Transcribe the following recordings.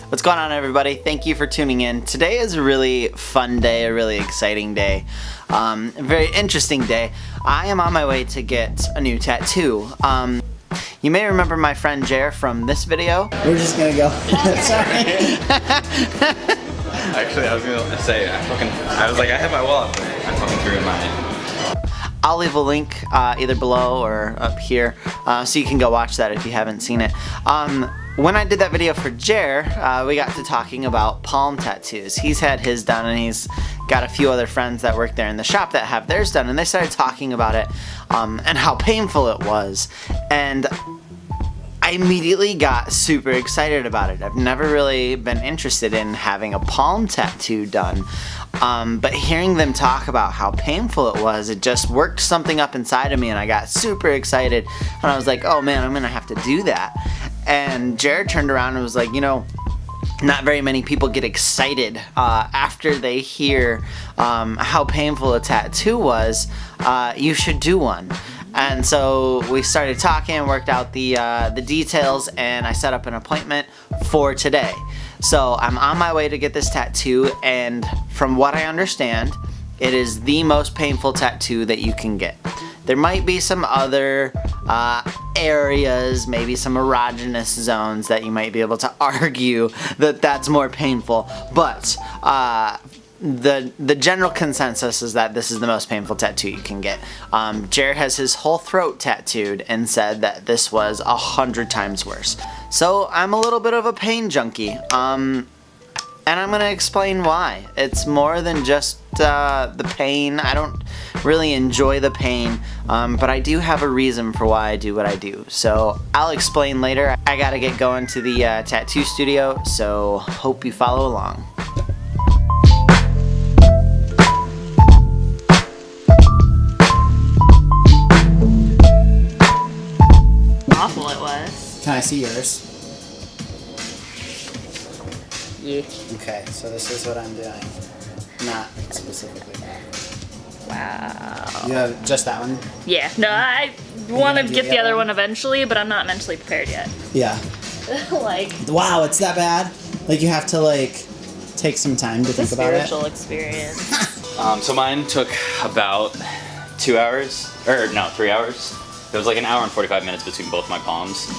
What's going on, everybody? Thank you for tuning in. Today is a really fun day, a really exciting day, a very interesting day. I am on my way to get a new tattoo. You may remember my friend Jere from this video. We're just gonna go. Sorry. Actually, I was gonna say, I was like, I have my wallet, but I fucking threw in mine. I'll leave a link either below or up here, so you can go watch that if you haven't seen it. When I did that video for Jere, we got to talking about palm tattoos. He's had his done, and he's got a few other friends that work there in the shop that have theirs done, and they started talking about it and how painful it was. And I immediately got super excited about it. I've never really been interested in having a palm tattoo done, but hearing them talk about how painful it was, it just worked something up inside of me, and I got super excited, and I was like, oh man, I'm gonna have to do that. And Jared turned around and was like, you know, not very many people get excited after they hear how painful a tattoo was. You should do one. And so we started talking, worked out the details, and I set up an appointment for today. So I'm on my way to get this tattoo, and from what I understand, it is the most painful tattoo that you can get. There might be some other areas, maybe some erogenous zones that you might be able to argue that that's more painful, but the general consensus is that this is the most painful tattoo you can get. Jere has his whole throat tattooed and said that this was 100 times worse. So I'm a little bit of a pain junkie, and I'm gonna explain why. It's more than just the pain. I don't really enjoy the pain, but I do have a reason for why I do what I do. So I'll explain later. I gotta get going to the tattoo studio, so hope you follow along. Awful it was. Can I see yours? Yeah. Okay, so this is what I'm doing. Not specifically that. Wow. You have just that one? Yeah. No, I want to do get the the other other one? one eventually, but I'm not mentally prepared yet. Yeah. Like, Wow, it's that bad? Like you have to like take some time to it's a think about it? spiritual experience. So mine took about 2 hours, or no, 3 hours. There was like an hour and 45 minutes between both my palms.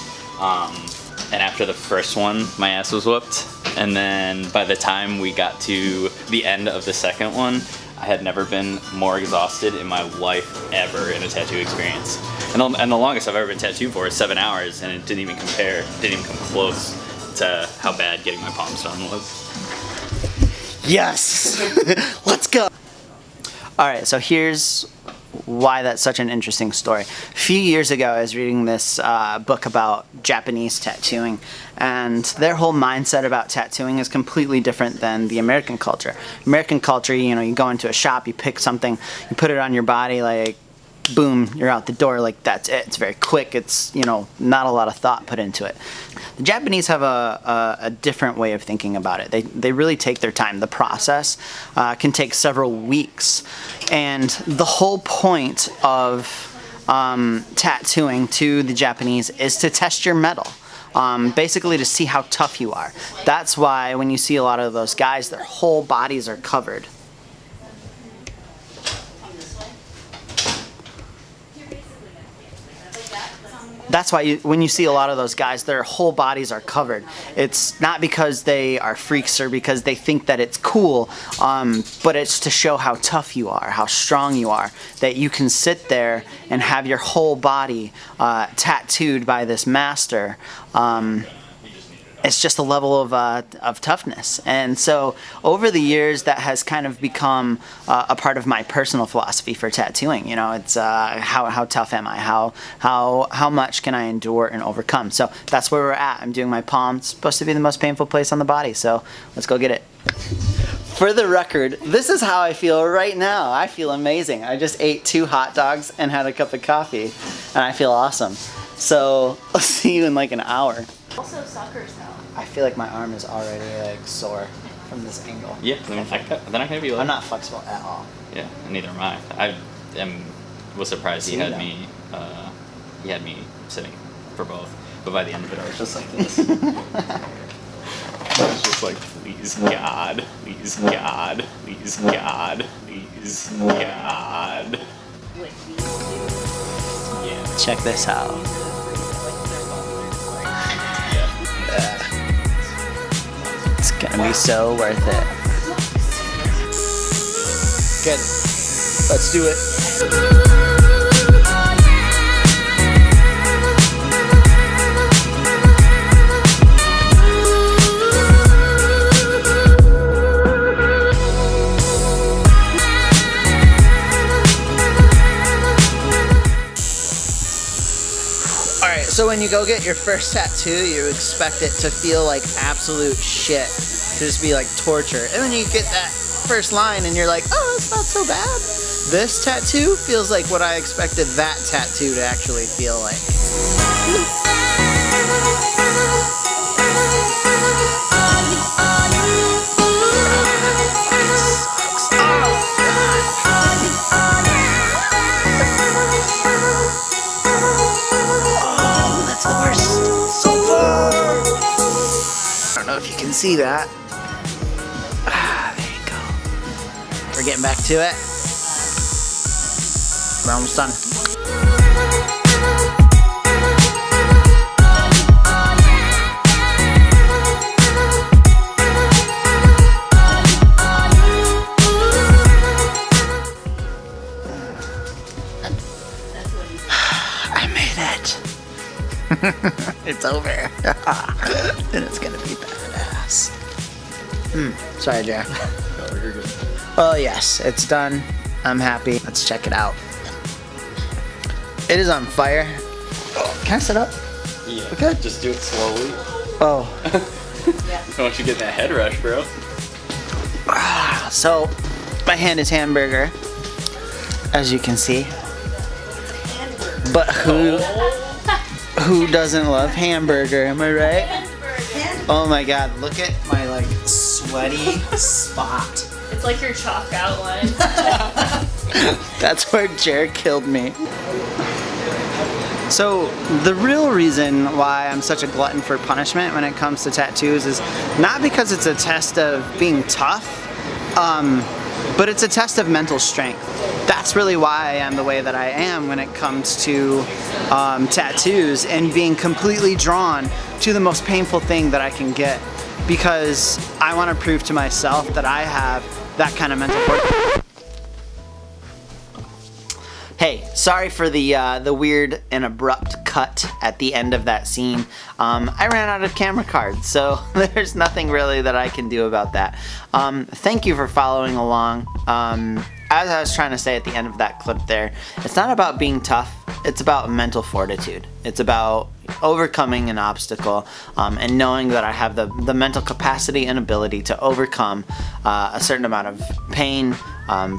And after the first one, my ass was whooped. And then by the time we got to the end of the second one, I had never been more exhausted in my life ever in a tattoo experience. And the longest I've ever been tattooed for is 7 hours, and it didn't even come close to how bad getting my palms done was. Yes! Let's go! Alright, so here's why that's such an interesting story. A few years ago, I was reading this book about Japanese tattooing, and their whole mindset about tattooing is completely different than the American culture. American culture, you know, you go into a shop, you pick something, you put it on your body, like, boom, you're out the door, like, that's it. It's very quick. It's, you know, not a lot of thought put into it. The Japanese have a different way of thinking about it. They really take their time. The process can take several weeks. And the whole point of tattooing to the Japanese is to test your metal. Basically to see how tough you are. That's why when you see a lot of those guys, their whole bodies are covered. That's why when you see a lot of those guys, their whole bodies are covered. It's not because they are freaks or because they think that it's cool, but it's to show how tough you are, how strong you are, that you can sit there and have your whole body tattooed by this master. It's just a level of toughness. And so over the years, that has kind of become a part of my personal philosophy for tattooing. You know, it's how tough am I? How much can I endure and overcome? So that's where we're at. I'm doing my palm. It's supposed to be the most painful place on the body, so let's go get it. For the record, this is how I feel right now. I feel amazing. I just ate 2 hot dogs and had a cup of coffee, and I feel awesome. So I'll see you in like an hour. Also, suckers though. I feel like my arm is already like sore from this angle. Yeah, then I can be like... I'm not flexible at all. Yeah, neither am I. Was surprised he had me sitting for both, but by the end of it I was just like this. please God, please God, please God, please God. Yeah. Check this out. It's gonna be so worth it. Good. Let's do it. Alright, so when you go get your first tattoo, you expect it to feel like absolute shit. To just be like torture. And then you get that first line and you're like, oh, it's not so bad. This tattoo feels like what I expected that tattoo to actually feel like. That's the worst so far. I don't know if you can see that. There you go. We're getting back to it. We're almost done. I made it. It's over. And it's gonna be badass. Sorry, Jere. Oh, you're good. Well, yes, it's done. I'm happy. Let's check it out. It is on fire. Oh, can I sit up? Yeah. Okay. Just do it slowly. Oh. Don't want you getting that head rush, bro. So, my hand is hamburger, as you can see. But who doesn't love hamburger? Am I right? Oh my God! Look at my like sweaty spot. It's like your chalk outline. That's where Jere killed me. So the real reason why I'm such a glutton for punishment when it comes to tattoos is not because it's a test of being tough, but it's a test of mental strength. That's really why I am the way that I am when it comes to tattoos and being completely drawn to the most painful thing that I can get, because I want to prove to myself that I have that kind of mental fortitude. Hey, sorry for the weird and abrupt cut at the end of that scene. I ran out of camera cards, so there's nothing really that I can do about that. Thank you for following along. As I was trying to say at the end of that clip there, it's not about being tough, it's about mental fortitude. It's about overcoming an obstacle and knowing that I have the mental capacity and ability to overcome a certain amount of pain,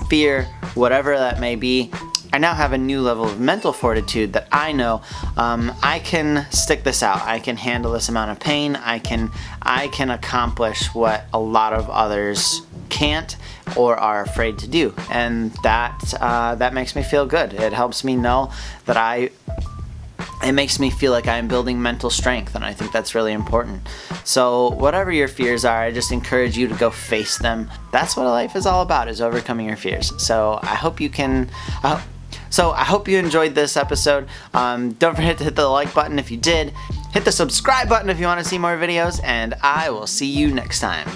fear, whatever that may be. I now have a new level of mental fortitude that I know I can stick this out. I can handle this amount of pain. I can accomplish what a lot of others can't or are afraid to do, and that makes me feel good. It helps me know that it makes me feel like I'm building mental strength, and I think that's really important. So whatever your fears are, I just encourage you to go face them. That's what life is all about, is overcoming your fears. So I hope you can. I hope you enjoyed this episode. Don't forget to hit the like button if you did. Hit the subscribe button if you want to see more videos, and I will see you next time.